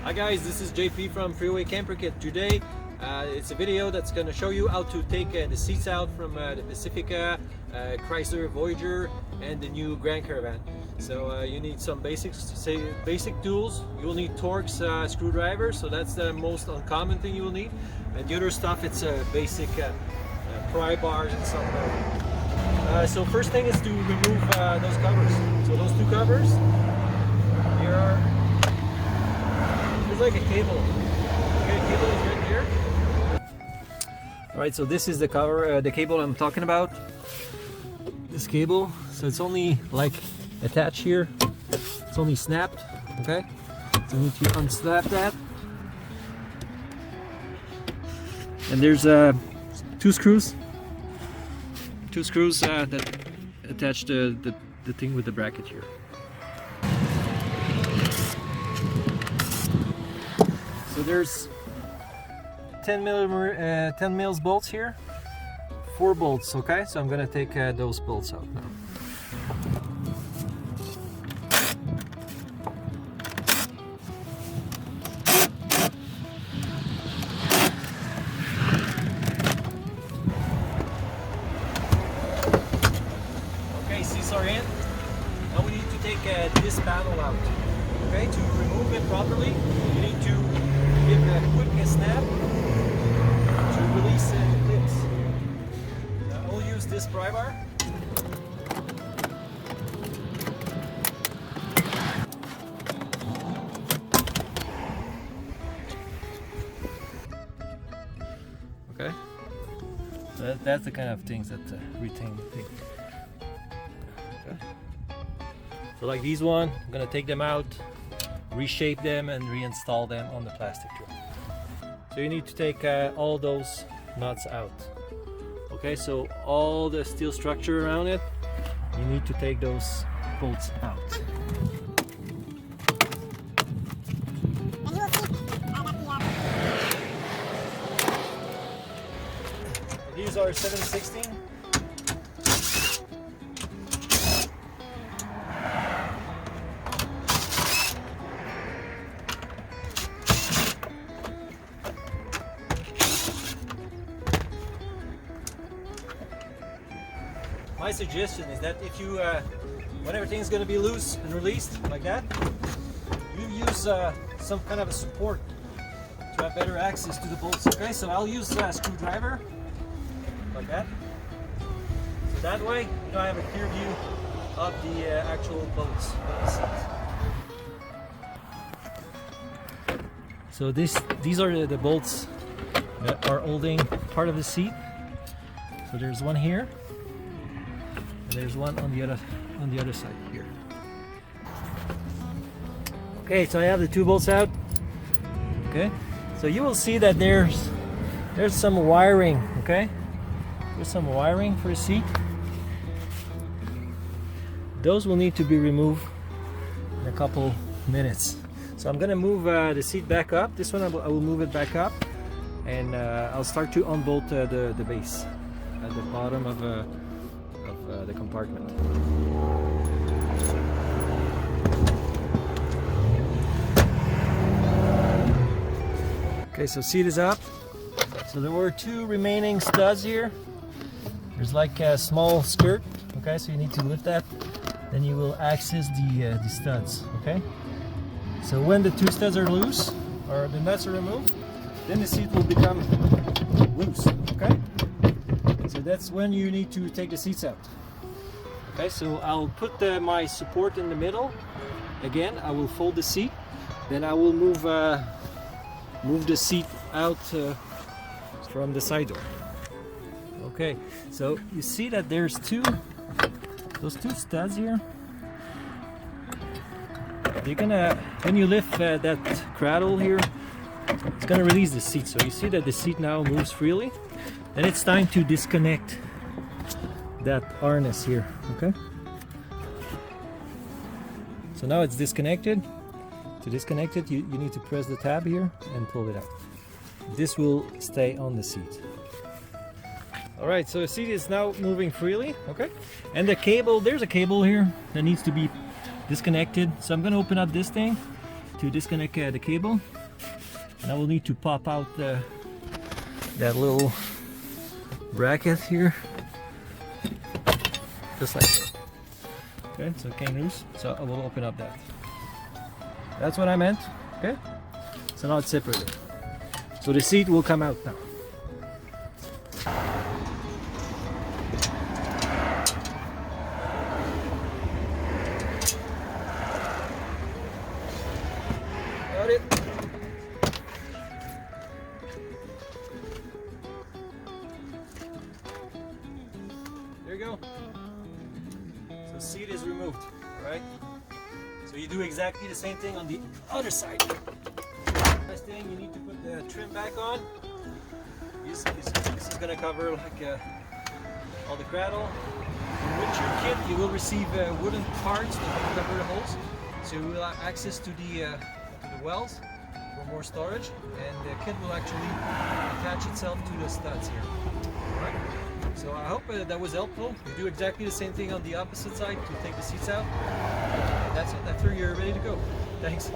Hi guys, this is JP from Freeway Camper Kit. Today it's a video that's going to show you how to take the seats out from the Pacifica, Chrysler Voyager and the new Grand Caravan. So you need some basic tools. You will need Torx screwdriver, so that's the most uncommon thing you will need. And the other stuff, it's basic pry bars and stuff. So first thing is to remove those covers. So those two covers, here are, there's like a cable. Okay, cable is right here. Alright, so this is the cover, the cable I'm talking about. This cable, so it's only like attached here. It's only snapped, okay? So you need to unsnap that. And there's two screws that attach the thing with the bracket here. So there's 10 mils bolts here, 4 bolts, okay? So I'm gonna take those bolts out now. Okay, seats are in. Now we need to take this panel out. Okay, to remove it properly, you need to give a quick snap to release the clips. Now I'll use this pry bar. Okay, so that's the kind of things that retain the thing. Okay. So like these one, I'm gonna take them out, reshape them and reinstall them on the plastic trim. So you need to take all those nuts out. Okay, so all the steel structure around it, you need to take those bolts out. These are 7/16. My suggestion is that if you, when everything's going to be loose and released like that, you use some kind of a support to have better access to the bolts. Okay, so I'll use a screwdriver like that. So that way, you know, I have a clear view of the actual bolts. So these are the bolts that are holding part of the seat. So there's one here. There's one on the other side here. Okay, so I have the two bolts out. Okay, so you will see that there's some wiring. Okay, there's some wiring for the seat. Those will need to be removed in a couple minutes. So I'm gonna move the seat back up. This one I will move it back up, and I'll start to unbolt the base at the bottom of the compartment. Okay, so seat is up. So there were two remaining studs here. There's like a small skirt. Okay, so you need to lift that, then you will access the studs. Okay, so when the two studs are loose or the nuts are removed, then the seat will become loose. Okay, so that's when you need to take the seats out. Okay, so I'll put my support in the middle. Again, I will fold the seat. Then I will move the seat out from the side door. Okay, so you see that there's those two studs here. You're gonna, when you lift that cradle here, it's gonna release the seat. So you see that the seat now moves freely. Then it's time to disconnect that harness here. Okay, so now it's disconnected. To disconnect it, you need to press the tab here and pull it out. This will stay on the seat. Alright, so the seat is now moving freely. Okay, and the cable, there's a cable here that needs to be disconnected. So I'm going to open up this thing to disconnect the cable. Now we'll need to pop out that little bracket here, just like so. Okay, so it came loose, so I will open up that. That's what I meant. Okay, so now it's separated. So the seat will come out now. Got it. There you go. So seat is removed, right? So you do exactly the same thing on the other side. Last thing, you need to put the trim back on. This is gonna cover like all the cradle. With your kit, you will receive wooden parts that will cover the holes. So you will have access to the wells for more storage, and the kit will actually attach itself to the studs here. Alright? So I hope that was helpful. You do exactly the same thing on the opposite side to take the seats out. That's it. After you're ready to go. Thanks.